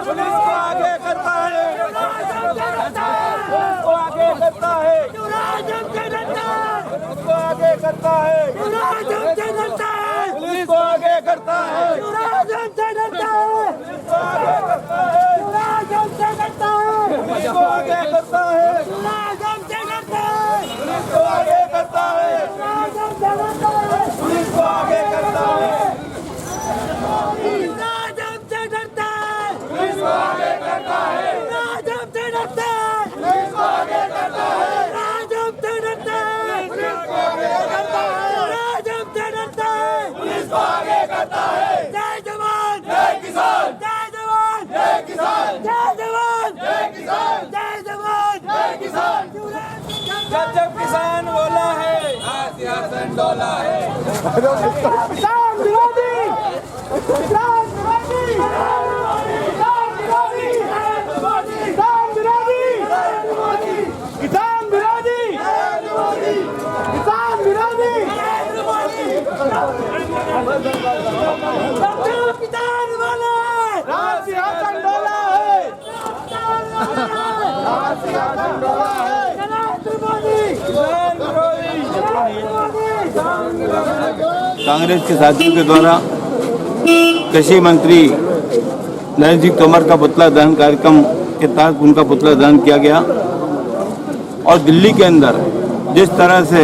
Police को आगे करता है, पुलिस को आगे करता है, पुलिस को आगे करता है, पुलिस को आगे करता है, पुलिस को आगे करता है, पुलिस को आगे करता है, पुलिस को आगे करता है, पुलिस को आगे करता है, पुलिस को आगे करता है, पुलिस को आगे करता है, पुलिस को आगे करता है। जय जवान, जय किसान, जय जवान, जय किसान, जय जवान, जय किसान, जय जवान, जय किसान। जब जब किसान बोला है, सियासत डोला है। किसान विरोधी, किसान विरोधी, किसान विरोधी, किसान विरोधी, किसान विरोधी, किसान विरोधी, किसान बोला सियासत डोला है, सियासत डोला है। कांग्रेस के साथियों के द्वारा कृषि मंत्री नरेंद्र सिंह तोमर का पुतला दहन कार्यक्रम के तहत उनका पुतला दहन किया गया और दिल्ली के अंदर जिस तरह से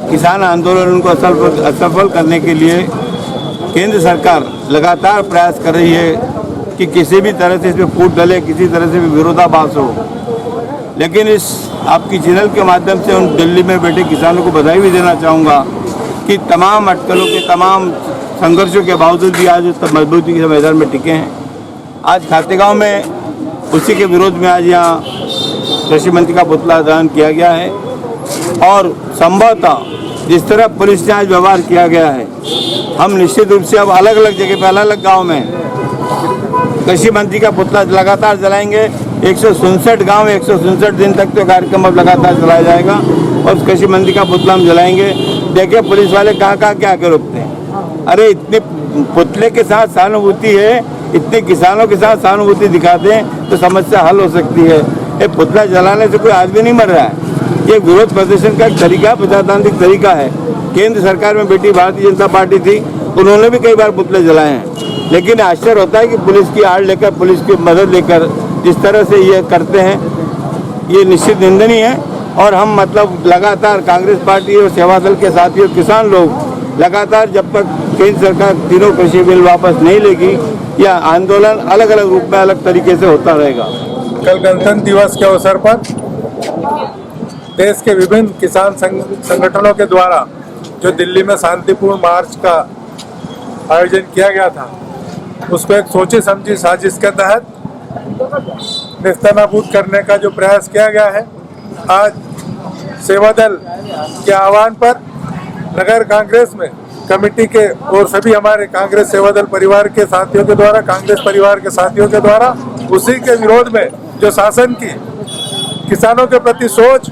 किसान आंदोलन को असफल करने के लिए केंद्र सरकार लगातार प्रयास कर रही है कि किसी भी तरह से इसमें फूट डले, किसी तरह से भी विरोधाभास हो, लेकिन इस आपकी चैनल के माध्यम से उन दिल्ली में बैठे किसानों को बधाई भी देना चाहूँगा कि तमाम अटकलों के, तमाम संघर्षों के बावजूद भी आज मजबूती के मैदान में टिके हैं। आज खातेगांव में उसी के विरोध में आज यहाँ कृषि मंत्री का पुतला दहन किया गया है और संभवतः जिस तरह पुलिस से आज व्यवहार किया गया है, हम निश्चित रूप से अब अलग अलग जगह पर, अलग अलग गाँव में कृषि मंत्री का पुतला लगातार जलाएंगे। 167 गांव, 167 दिन तक तो कार्यक्रम अब लगातार चलाया जाएगा और उस कृषि मंत्री का पुतला हम जलाएंगे। देखिए पुलिस वाले कहाँ क्या आके रोकते हैं। अरे इतने पुतले के साथ सहानुभूति है, इतने किसानों के साथ सहानुभूति दिखाते हैं तो समस्या हल हो सकती है। ये पुतला जलाने से कोई आदमी नहीं मर रहा है, ये विरोध प्रदर्शन का एक तरीका, प्रजातांत्रिक तरीका है। केंद्र सरकार में बैठी भारतीय जनता पार्टी थी, उन्होंने भी कई बार पुतले जलाए हैं, लेकिन आश्चर्य होता है कि पुलिस की आड़ लेकर, पुलिस की मदद लेकर जिस तरह से ये करते हैं, ये निश्चित निंदनीय है। और हम मतलब लगातार कांग्रेस पार्टी और सेवा दल के साथियों, किसान लोग लगातार जब तक केंद्र सरकार तीनों कृषि बिल वापस नहीं लेगी, यह आंदोलन अलग अलग रूप में, अलग तरीके से होता रहेगा। कल गणतंत्र दिवस के अवसर पर देश के विभिन्न किसान संगठनों के द्वारा जो दिल्ली में शांतिपूर्ण मार्च का आयोजन किया गया था, उसको एक सोची समझी साजिश के तहत नेस्तनाबूद करने का जो प्रयास किया गया है, आज सेवा दल के आह्वान पर नगर कांग्रेस में कमेटी के और सभी हमारे कांग्रेस सेवा दल परिवार के साथियों के द्वारा, कांग्रेस परिवार के साथियों के द्वारा उसी के विरोध में जो शासन की किसानों के प्रति सोच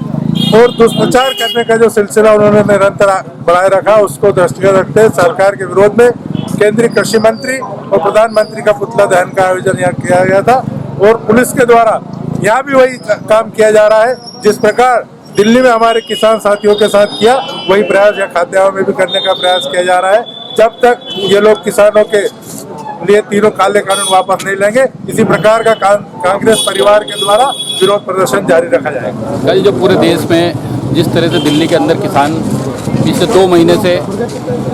और दुष्प्रचार करने का जो सिलसिला उन्होंने निरंतर बढ़ाए रखा, उसको दृष्टिगत रखते सरकार के विरोध में केंद्रीय कृषि मंत्री और प्रधानमंत्री का पुतला दहन का आयोजन यहाँ किया गया था। और पुलिस के द्वारा यहाँ भी वही काम किया जा रहा है, जिस प्रकार दिल्ली में हमारे किसान साथियों के साथ किया, वही प्रयास यहाँ खातेगांव में भी करने का प्रयास किया जा रहा है। जब तक ये लोग किसानों के लिए तीनों काले कानून वापस नहीं लेंगे, इसी प्रकार का कांग्रेस परिवार के द्वारा विरोध प्रदर्शन जारी रखा जाएगा। कल जो पूरे देश में जिस तरह से दिल्ली के अंदर किसान पिछले 2 महीने से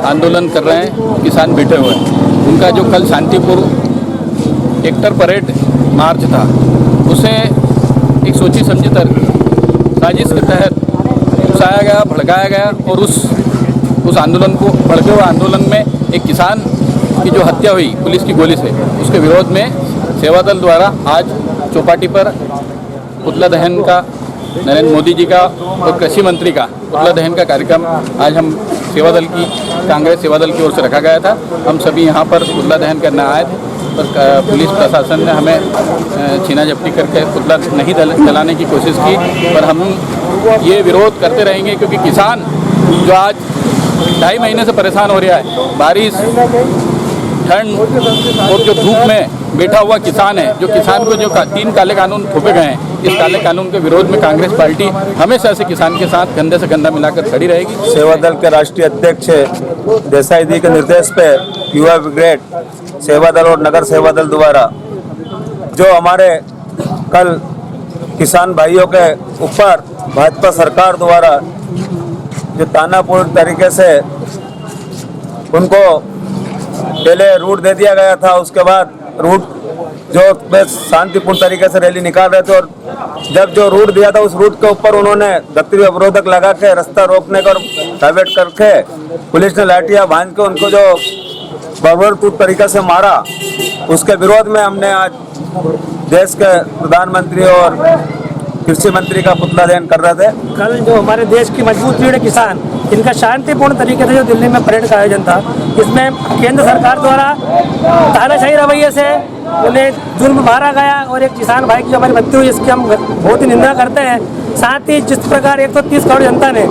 आंदोलन कर रहे हैं, किसान बैठे हुए हैं, उनका जो कल शांतिपूर्ण ट्रैक्टर परेड मार्च था, उसे एक सोची समझी साजिश के तहत उकसाया गया, भड़काया गया और उस आंदोलन को, भड़के हुए आंदोलन में एक किसान की जो हत्या हुई पुलिस की गोली से, उसके विरोध में सेवा दल द्वारा आज चौपाटी पर पुतला दहन का, नरेंद्र मोदी जी का और कृषि मंत्री का पुतला दहन का कार्यक्रम आज हम सेवा दल की, कांग्रेस सेवा दल की ओर से रखा गया था। हम सभी यहाँ पर पुतला दहन करने आए थे, पर पुलिस प्रशासन ने हमें छीना झपटी करके पुतला नहीं जलाने की कोशिश की, पर हम ये विरोध करते रहेंगे क्योंकि किसान जो आज 2.5 महीने से परेशान हो रहा है, बारिश, ठंड और जो धूप में बैठा हुआ किसान है, जो किसान को जो 3 काले कानून थोपे गए हैं, इस काले कानून के विरोध में कांग्रेस पार्टी हमेशा से किसान के साथ कंधे से कंधा मिलाकर खड़ी रहेगी। सेवा दल के राष्ट्रीय अध्यक्ष देसाई जी के निर्देश पे युवा ब्रिगेड, सेवा दल और नगर सेवा दल द्वारा जो हमारे कल किसान भाइयों के ऊपर भाजपा सरकार द्वारा जो तानापूर्ण तरीके से उनको पहले रूट दे दिया गया था, उसके बाद रूट जो शांतिपूर्ण तरीके से रैली निकाल रहे थे, और जब जो रूट दिया था उस रूट के ऊपर उन्होंने गतिविधि अवरोधक लगा के रास्ता रोकने का डाइवर्ट करके पुलिस ने लाठियां बांध के उनको जो बर्बरपूर्ण तरीके से मारा, उसके विरोध में हमने आज देश के प्रधानमंत्री और कृषि मंत्री का पुतला दहन कर रहे थे। कल जो हमारे देश की मजबूत रीढ़ किसान, इनका शांतिपूर्ण तरीके से जो दिल्ली में परेड का आयोजन था, इसमें केंद्र सरकार द्वारा तानाशाही रवैये से उन्हें जुल्म मारा गया और एक किसान भाई की जो हमारी मृत्यु हुई, इसकी हम बहुत ही निंदा करते हैं। साथ ही जिस प्रकार 130 करोड़ जनता ने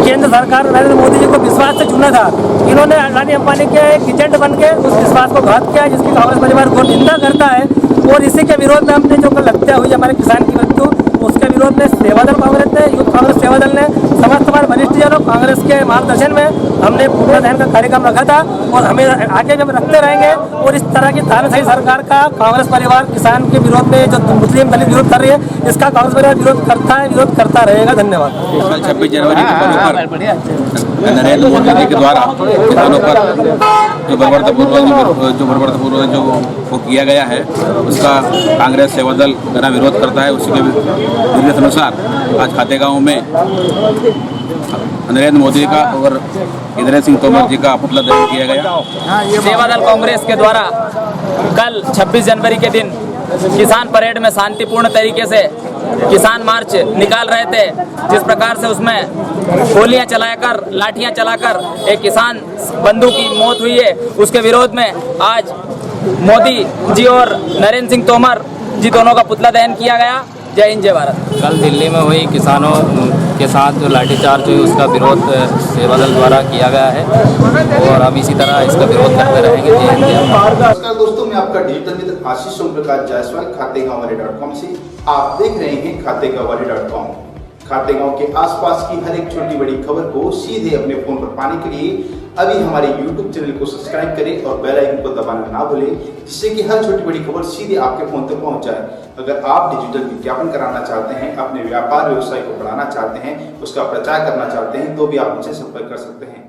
केंद्र सरकार और नरेंद्र मोदी जी को विश्वास से चुना था, इन्होंने अडानी अंबानी के एक एजेंट बन के उस विश्वास को घात किया, जिसकी कांग्रेस परिवार बहुत निंदा करता है। और इसी के विरोध में हमने जो कल हत्या हुई हमारे किसान की मृत्यु, उसके विरोध में सेवादल कांग्रेस ने, यूथ कांग्रेस सेवादल ने, समस्त हमारे वरिष्ठ जनों कांग्रेस के मार्गदर्शन में हमने पुतला दहन का कार्यक्रम रखा था और हमें आगे भी हम रखते रहेंगे। और इस तरह की तानाशाही सरकार का कांग्रेस परिवार किसान के विरोध में जो मुस्लिम दलित विरोध कर रही है, इसका कांग्रेस परिवार विरोध करता है, विरोध करता रहेगा। धन्यवाद। कल 26 जनवरी के पर्व पर नरेंद्र मोदी जी के द्वारा किसानों पर जो बर्बरतापूर्वक जो वो किया गया है, उसका कांग्रेस सेवादल गहरा विरोध करता है। उसी के निर्देश अनुसार आज खातेगांव में नरेंद्र मोदी का और इंद्र सिंह तोमर जी का पुतला दहन किया गया। सेवादल कांग्रेस के द्वारा कल 26 जनवरी के दिन किसान परेड में शांतिपूर्ण तरीके से किसान मार्च निकाल रहे थे, जिस प्रकार से उसमें गोलियां चलाकर, लाठियां चलाकर एक किसान बंधु की मौत हुई है, उसके विरोध में आज मोदी जी और नरेंद्र सिंह तोमर जी दोनों का पुतला दहन किया गया। जय हिंद, जय भारत। कल दिल्ली में हुई किसानों के साथ जो लाठीचार्ज हुई, उसका विरोध सेवादल द्वारा किया गया है और हम इसी तरह इसका विरोध करते रहेंगे। नमस्कार दोस्तों, मैं आपका डिजिटल मित्र आशीष ओम प्रकाश जायसवाल खातेगांव से आप देख रहे हैं खातेगांव। खातेगांव के आसपास की हर एक छोटी बड़ी खबर को सीधे अपने फोन पर पाने के लिए अभी हमारे YouTube चैनल को सब्सक्राइब करें और बेल आइकन को दबाना ना भूलें, जिससे कि हर छोटी बड़ी खबर सीधे आपके फोन तक पहुंच जाए। अगर आप डिजिटल विज्ञापन कराना चाहते हैं, अपने व्यापार व्यवसाय को बढ़ाना चाहते हैं, उसका प्रचार करना चाहते हैं, तो भी आप मुझसे संपर्क कर सकते हैं।